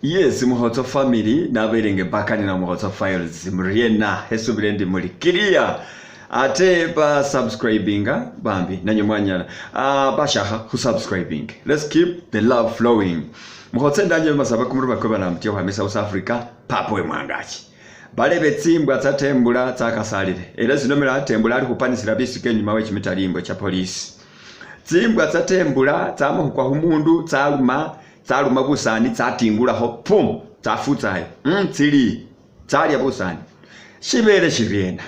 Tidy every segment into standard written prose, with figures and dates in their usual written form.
Yes, Muhoto family, naberenge bakani na Muhoto files, mriena, hesu bilendi mulikiria. Ate ba subscribinga, bambi, nanyumwanyana. Bashaha, who subscribing. Let's keep the love flowing. Muhoto ndanje masaba kumruba kuba na mtio wa South Africa, papwe mwangachi. Bale betsimbwa tsatembula tsakasalire. Era zinomera atembula ari kupanisira bisike nyuma w'ekimitalimbo cha police. Tsimbwa tsatembula tsamo kwa humundu tsaluma busani tsatingulaho pum tsafutsayo tsili tsalya busani shibere shirena.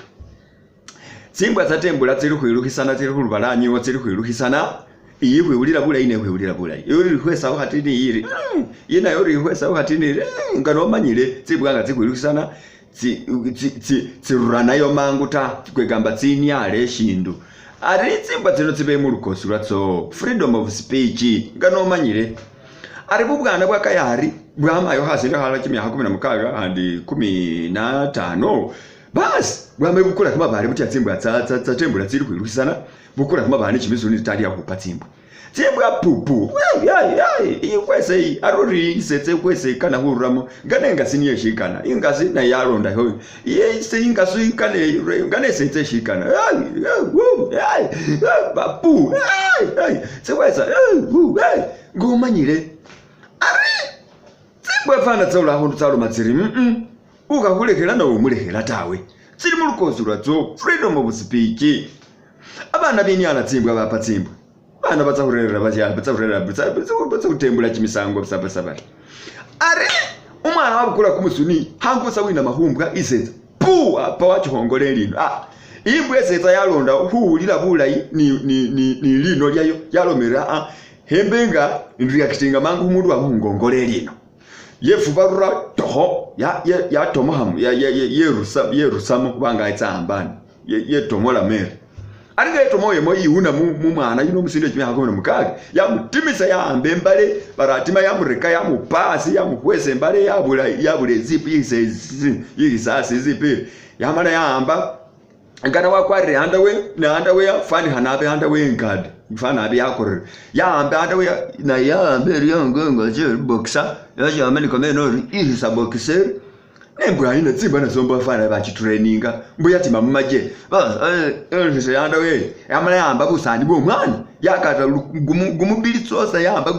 Tsimbwa tsatembula tsili khwiluhisana tsili khulubalanyiwo tsili khwiluhisana iyi khwiwulila bulayi ne khwiwulila bulayi yori khwesawo khatini yiri yina yori khwesawo khatini ngano manyile tsimbwa nga tsikhwiluhisana tsiruranayo mangu ta kwegamba tsinyale shindu ari tsimbwa tsino tsibe mu lukosi lwatso freedom of speech ngano manyile ari bubwana bwakayari bwamayo hasi hala kimyaka 16 andi 15 bas bwame gukura kama bari buti tsimbwa tsatembula tsiri kwiruhisana bukura kama bari chimizuni tali ya kupatsimbwa tsimbwa pupu ikwese arori isetse kwese kana huramo nganenga siniye shikana ingasi na yaronda ho yese ingasu ikane ngane setse shikana bapu tsikwesa ngomanyire ari tsimbwa fana tsola ho tsalo matsiri ukahulekela na umulekela tawe tsiri mu lukosi lwatso freedom of speech. Abana binyana tsimbwa bapa tsimbwa bana batsahurera batsahutembula chimisango bisabasabari ari umwana wabukula kumusuni hangusa wina mahumbwa isetsa pu apa wachihongole lino imbwa esetsa yalonda huulila bulayi ni lino lyayo yalomera hembenga reactinga mangu umundu wamungongole lino yefubarura toho ya tomohamu yerusamu kubanga itsambani yetomola mere aringa etomoye mo yiuna mu mwana yino musinde kimya hakona mukage yamutimisa ya ambembale baratima yamureka yamupasi yamukwese mbale yabule zipi yisasi zipi yamana yamba ngana wakwari underwear ya fani hanabe underwear ngad fana abi yakore yamba underwear na yamba riongo je boxer yaje ameni komeno ihisa boxer embwa ina tsimba na zomba fana bachi traininga mbuya tima mumaje se underwear yamana yamba busani bwo mwana yakata gumubili tsosa yamba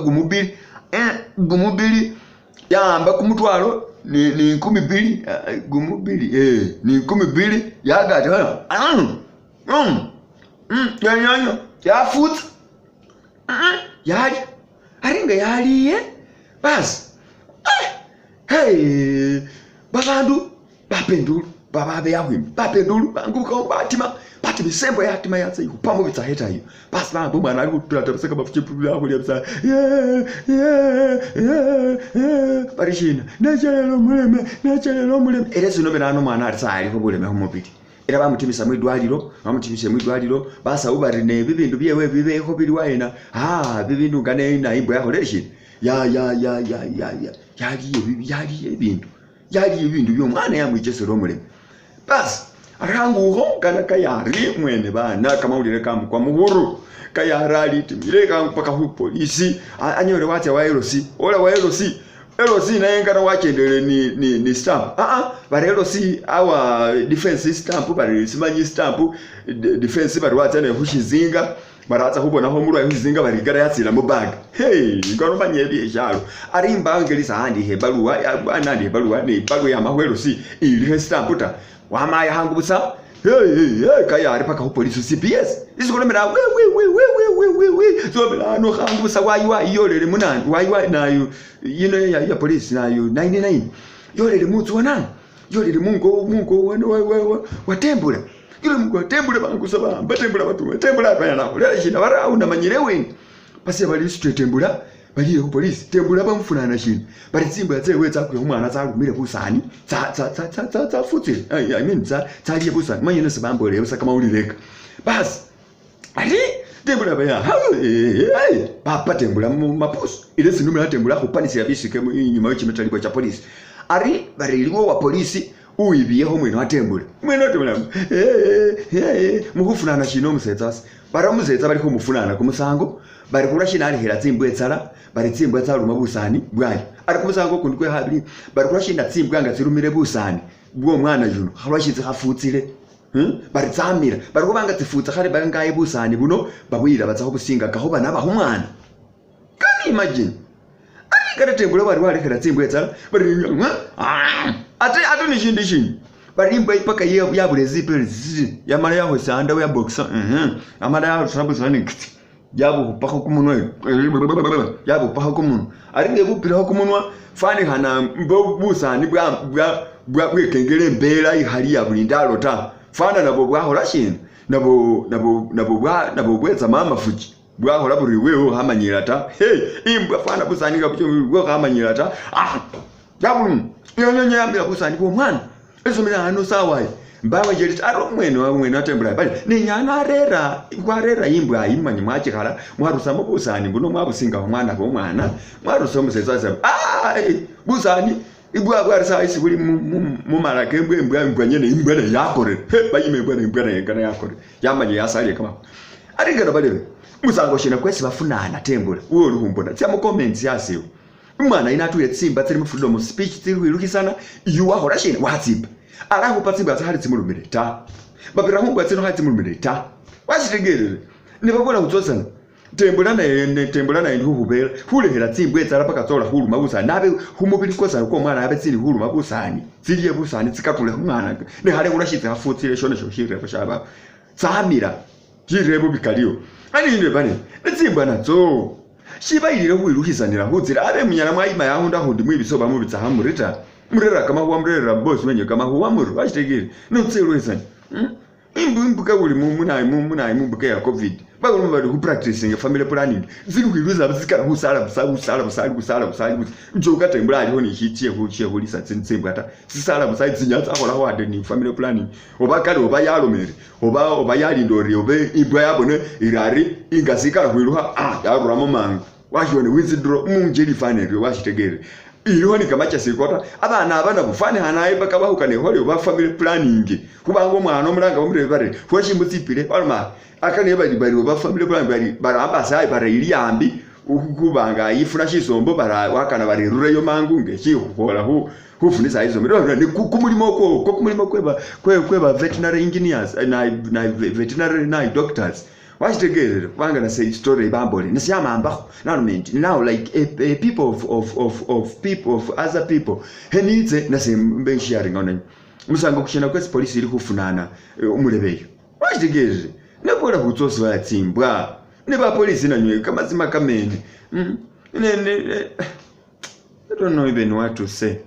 gumubili yamba kumutwalo ni 12 gumubili ni 12 yagata yanyanyo yafutsa yali aringa yaliye bas hey babandu bapendulu bababe yahwimi bapendulu banguko batima bati bisembo yatima yatse kupamo bitaheta hiyo bas bambo mwana ali kutulata biseka bafuchipula akuli abisa parishina nachelo muleme ere sinobe nano mwana atsali ko buleme homopiti era bamutimisa mwidwaliro basa ubarine bibindu byewe bibeho biri waina bibindu ngane na imbo yaho leshi yali ibindu byomwana yamwichesero muleme bas aranguho kana kayari mwene bana kama ulire kamu kwa muhuru kayarali timire kamu paka hu polisi anyore wate wa LOC na yengana wachendele ni stamp bari LOC our defense stamp bari simanyi stamp defense bari watane hushizinga baratsa hubona ho murwa hushizinga bari gara yatsira mu bag ngano manyebye ijalo ari imbangelisa handi hebaluwa anandi hebaluwa ni bago ya mahwelo si ili stamp ta wamaya hangubusa kaya ari paka ho police CPS isikolomera we so no hangubusa wayiwa yolele munani wayiwa nayo yino ya police nayo 99 yolele mutsu wanani yolele mungo watembula yole mungo watembula bangusaba batembula batu tembula bayana lele shina bara una manyirewe pasi bali tembula bali ho police tembula bamfunana shina bali tsimba yatsewe tsakwe umwana tsalumire busani tsa futhi I mean tsaliye busani manyene sibambole usaka maulileka bas ali tembula baya papa tembula mapusu ile sinumira tembula kupanisira bisike nyuma y'ikimitalibwa cha police ari bariliwo wa police uibiyeho mwene watembula mukufunana shino musetsa baramuzetsa bari ko mufunana ku musango bari kurashina ari hera tsimbwe tsara bari tsimbwe tsaruma busani bwayi arikumusanga kundwe habiri bari kurashinda tsimbwa nga zirumire busani bwo mwana juno harwashize hafutsire bari tsamira bari kubanga tsifutsa khare bangaye busani buno babwira batsaho businga kaho bana ba humwana kani imagine ari kare tembule bari wari kare tsimbwa etsala bari ate ni shindi bari imba ipaka ya burezi perezi ya mara ya hosanda ya boxa amara ya sabu sani yabo pako kumunwa yabo pako kumunwa ari ngekupira kumunwa fani hana busani bwa kengere mbera ihali ya bulindalo ta fana nabo bwahola shin nabo bweza mama fuji bwahola buri weho hamanyira ta imbwa fana busani ga bwo hamanyira ta yabu nyonyonyambira busani ko mwana esomera hano sawa mbawe jeri aro mwene atembura bali ni nyana rera kwarera imbwa imanye mwachikala mwarusamo busani buno mwabusinga mwana ko mwana mwarusamo sezaza busani ibwa bwarisa isi buri mu marake imbwa nyene imbwa yakore bayime imbwa yengana yakore yamanye yasaliye kama arigana bale musango shina kwesi bafunana tembura uwo ruhumbona tsya mu comments yasiyo umwana inatuye tsimba tsiri mu freedom speech tsiri wirukisana yuwa horashina watsiba araho patsimba tsahari tsimurumire ta babira humba tsino hati tsimurumire ta washitegerere nibabona kutsosana tembula na indi hubera hulehera tsimbwe tsara pakatsola hulu mabusa nabe humubiri kosa ko mwana abe tsiri hulu mabusani tsiriye busani tsikakule mwana ne hale urashitse hafutsire shone shoshire bashaba tsamira jirebo bikaliyo ani inde bane tsimbwa natso shiba ilire huiruhisanira hudzira abe munyana mwayima yahunda hundi mwibisoba mubitsa hamurita murera kama huwa murera boss wenye kama huwa muru washitegere nutseruhisani imbuka buli munayi mumbuka ya covid bagomba bari ku practicing family planning ziri kwiruza bizikara husala njoka tembura ariho ni hitiye hulisa tsintsimbwa ta sisala busali zinyatsa akola ho ade ni family planning obakale obayalomere obayalindori obe ibwa yabone irari ingazikara kwiruha yaruramo manga washone withdraw munjeri fanele washitegere iriho ni kamacha sikota abana bufane hanaye bakabahukane hole ba family planning kubanga umwana omuranga omurebe bare fwashimbutipire barma akane bari ba family planning baramba sai bare iliyambi ukubanga yifuna shisombo bara wakana bari rureyo mangunge chikukola hufunisa izo mero ni kumulimo kweba veterinary engineers na veterinary doctors washitegerere kwanga na say story bambole nisiyama ambaho now like a people of other people henitse na sembe sharing on musango kushina kwesi police iri kufunana umulebeyo washitegerere nebora kutsosi batsimbwa ne ba police nanywe kama zima kamene I don't know even what to say